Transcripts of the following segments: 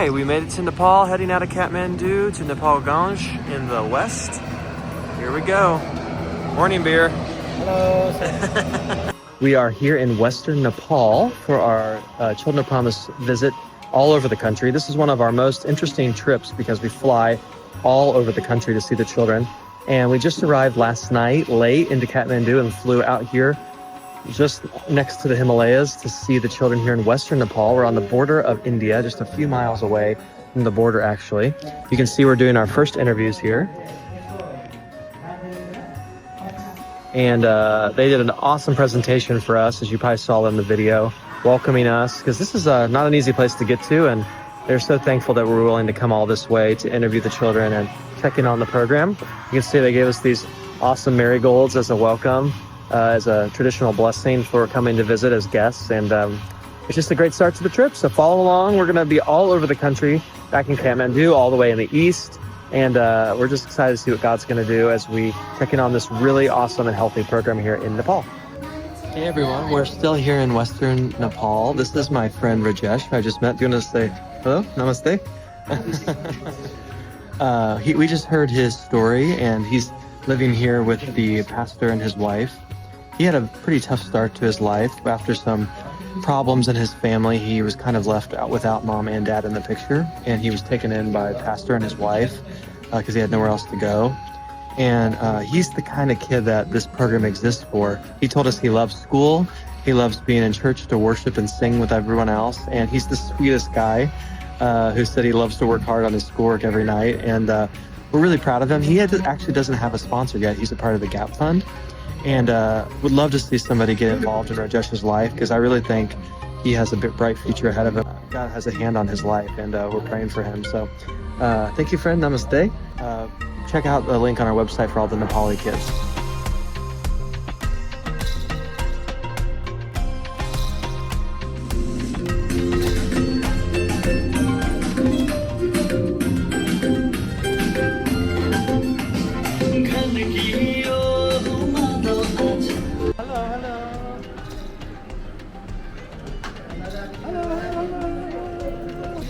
right, we made it to Nepal, heading out of Kathmandu to Nepal Ganj in the west. Here we go. Morning, beer. Hello. We are here in Western Nepal for our Children of Promise visit all over the country. This is one of our most interesting trips because we fly all over the country to see the children. And we just arrived last night late into Kathmandu and flew out here just next to the Himalayas to see the children here in Western Nepal. We're on the border of India, just a few miles away from the border actually. You can see we're doing our first interviews here. And they did an awesome presentation for us, as you probably saw in the video, welcoming us, because this is not an easy place to get to, and they're so thankful that we're willing to come all this way to interview the children and check in on the program. You can see they gave us these awesome marigolds as a welcome, as a traditional blessing for coming to visit as guests, and it's just a great start to the trip. So follow along. We're going to be all over the country, back in Kathmandu, all the way in the east. And we're just excited to see what God's going to do as we check in on this really awesome and healthy program here in Nepal. Hey everyone, we're still here in Western Nepal. This is my friend Rajesh, who I just met. Do you want to say hello? Namaste? We just heard his story, and he's living here with the pastor and his wife. He had a pretty tough start to his life. After some problems in his family, he was kind of left out without mom and dad in the picture, and he was taken in by a pastor and his wife because he had nowhere else to go. And he's the kind of kid that this program exists for. He told us he loves school, he loves being in church to worship and sing with everyone else, and he's the sweetest guy who said he loves to work hard on his schoolwork every night, and we're really proud of him. He actually doesn't have a sponsor yet. He's a part of the Gap Fund, and would love to see somebody get involved in Rajesh's life, because I really think he has a bright future ahead of him. God has a hand on his life, and we're praying for him. So thank you, friend. Namaste. Check out the link on our website for all the Nepali kids.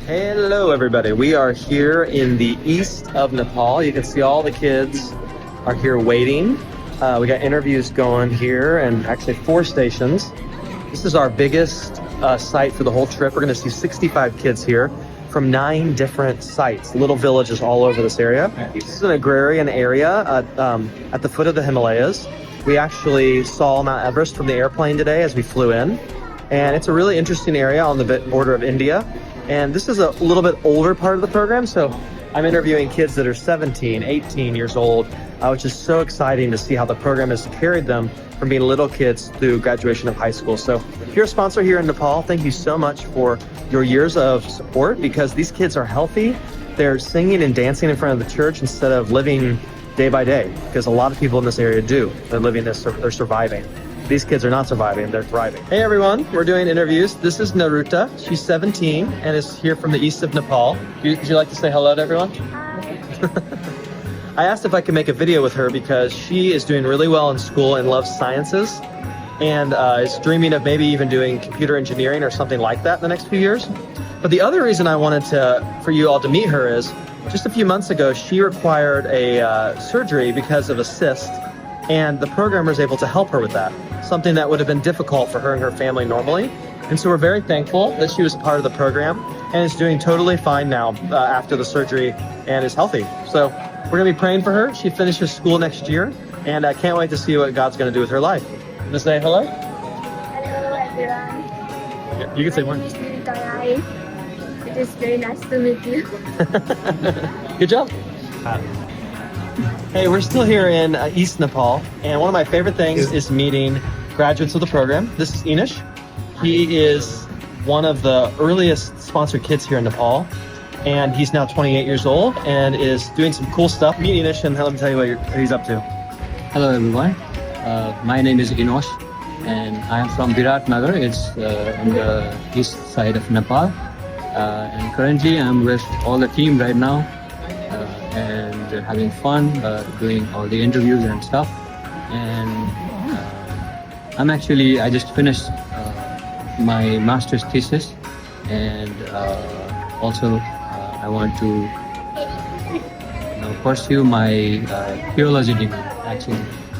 Hello everybody, we are here in the east of Nepal. You can see all the kids are here waiting. We got interviews going here, and actually 4 stations. This is our biggest site for the whole trip. We're going to see 65 kids here from 9 different sites, little villages all over this area. This is an agrarian area at the foot of the Himalayas. We actually saw Mount Everest from the airplane today as we flew in, and it's a really interesting area on the border of India. And this is a little bit older part of the program, so I'm interviewing kids that are 17, 18 years old, which is so exciting to see how the program has carried them from being little kids through graduation of high school. So if you're a sponsor here in Nepal, thank you so much for your years of support, because these kids are healthy. They're singing and dancing in front of the church instead of living day by day, because a lot of people in this area do. They're living this, they're surviving. These kids are not surviving, they're thriving. Hey everyone, we're doing interviews. This is Naruta. She's 17 and is here from the east of Nepal. Would you like to say hello to everyone? I asked if I could make a video with her because she is doing really well in school and loves sciences, and is dreaming of maybe even doing computer engineering or something like that in the next few years. But the other reason I wanted for you all to meet her is, just a few months ago, she required a surgery because of a cyst, and the program was able to help her with that, something that would have been difficult for her and her family normally. And so we're very thankful that she was part of the program and is doing totally fine now after the surgery and is healthy. So we're going to be praying for her. She finishes school next year, and I can't wait to see what God's going to do with her life. Want to say hello? Hello everyone. Yeah, you can say one. It is very nice to meet you. Good job. Hey, we're still here in East Nepal, and one of my favorite things is meeting graduates of the program. This is Inish. He is one of the earliest sponsored kids here in Nepal, and he's now 28 years old and is doing some cool stuff. Meet Inish and let me tell you what he's up to. Hello everyone, my name is Inosh and I am from Viratnagar. It's on the east side of Nepal, and currently I'm with all the team right now and having fun doing all the interviews and stuff. And I just finished my master's thesis, and also I want to pursue my theology degree, actually.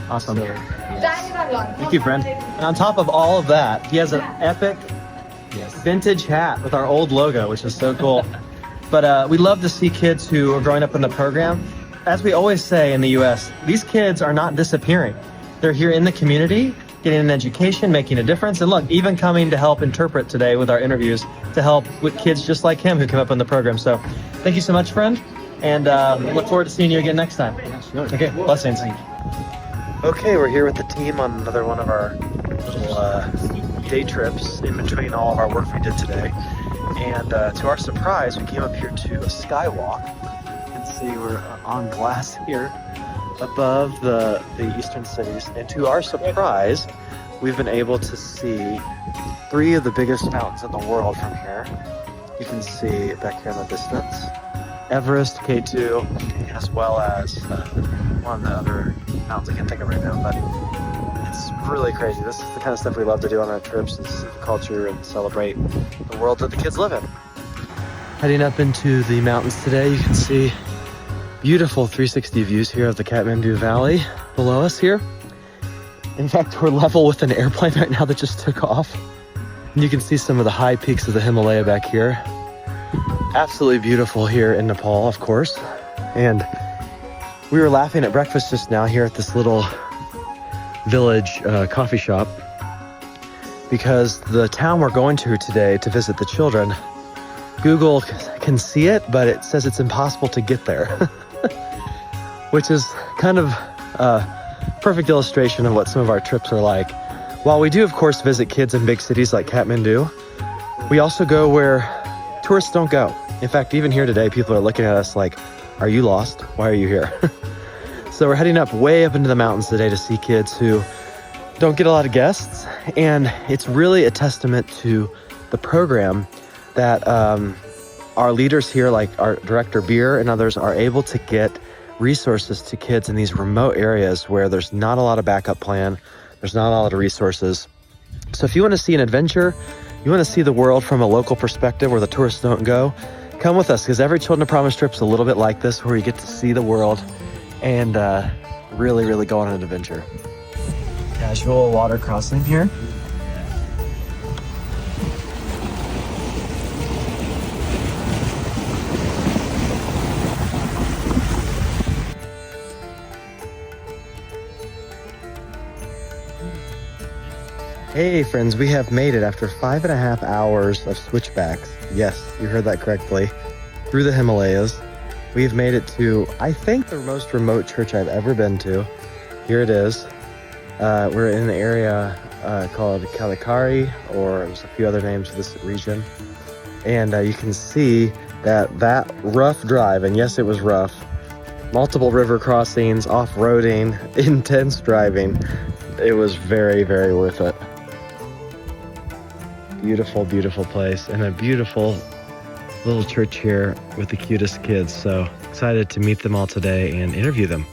Awesome. So, yes. Thank you, friend. And on top of all of that, he has an epic Yes. vintage hat with our old logo, which is so cool. But we love to see kids who are growing up in the program. As we always say in the US, these kids are not disappearing. They're here in the community, getting an education, making a difference. And look, even coming to help interpret today with our interviews to help with kids just like him who come up in the program. So thank you so much, friend. And look forward to seeing you again next time. Sure. Okay, blessings. Okay, we're here with the team on another one of our little day trips in between all of our work we did today. And to our surprise, we came up here to a skywalk. You can see we're on glass here above the eastern cities. And to our surprise, we've been able to see 3 of the biggest mountains in the world from here. You can see back here in the distance, Everest, K2, as well as one of the other mountains I can't think of right now, but it's really crazy. This is the kind of stuff we love to do on our trips, is see the culture and celebrate the world that the kids live in. Heading up into the mountains today, you can see beautiful 360 views here of the Kathmandu Valley below us here. In fact, we're level with an airplane right now that just took off. And you can see some of the high peaks of the Himalaya back here. Absolutely beautiful here in Nepal, of course. And we were laughing at breakfast just now here at this little village coffee shop, because the town we're going to today to visit the children, Google can see it, but it says it's impossible to get there, which is kind of a perfect illustration of what some of our trips are like. While we do, of course, visit kids in big cities like Kathmandu, we also go where tourists don't go. In fact, even here today, people are looking at us like, are you lost? Why are you here? So we're heading up way up into the mountains today to see kids who don't get a lot of guests. And it's really a testament to the program that our leaders here, like our director Beer and others, are able to get resources to kids in these remote areas where there's not a lot of backup plan, there's not a lot of resources. So if you want to see an adventure, you want to see the world from a local perspective where the tourists don't go, come with us, because every Children of Promise trip's a little bit like this, where you get to see the world and really, really go on an adventure. Casual water crossing here. Hey friends, we have made it after 5.5 hours of switchbacks. Yes, you heard that correctly. Through the Himalayas. We've made it to, I think, the most remote church I've ever been to. Here it is. We're in an area called Kalikari, or there's a few other names of this region. And you can see that rough drive, and yes, it was rough, multiple river crossings, off-roading, intense driving. It was very, very worth it. Beautiful, beautiful place, and a beautiful little church here with the cutest kids. So excited to meet them all today and interview them.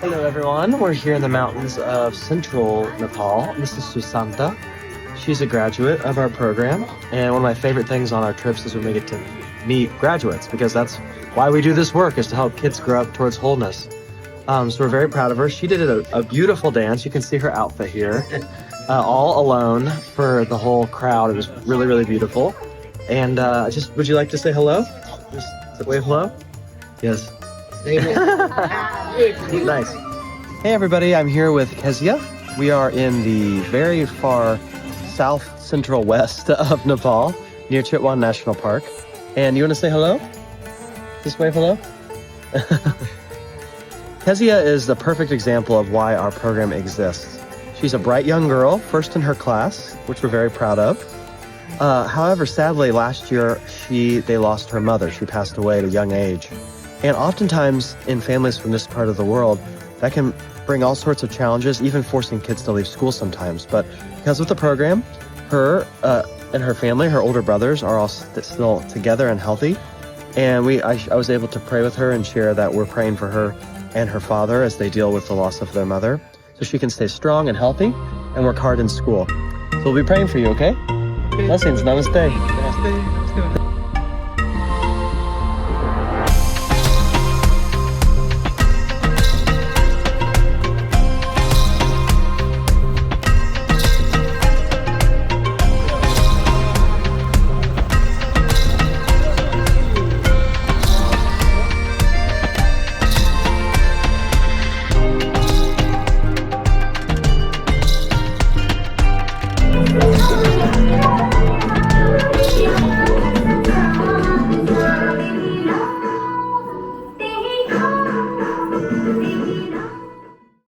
Hello everyone, we're here in the mountains of central Nepal. This is Susanta. She's a graduate of our program, and one of my favorite things on our trips is when we get to meet graduates, because that's why we do this work, is to help kids grow up towards wholeness. So we're very proud of her. She did a beautiful dance. You can see her outfit here, all alone for the whole crowd. It was really, really beautiful. And would you like to say hello? Just wave hello? Yes. Nice. Hey everybody, I'm here with Kezia. We are in the very far south central west of Nepal, near Chitwan National Park. And you want to say hello? Just wave hello. Kezia is the perfect example of why our program exists. She's a bright young girl, first in her class, which we're very proud of. However, sadly, last year they lost her mother. She passed away at a young age. And oftentimes in families from this part of the world, that can bring all sorts of challenges, even forcing kids to leave school sometimes. But because of the program, her and her family, her older brothers, are all still together and healthy. And I was able to pray with her and share that we're praying for her and her father as they deal with the loss of their mother, so she can stay strong and healthy and work hard in school. So we'll be praying for you, okay? Blessings. Namaste. Namaste.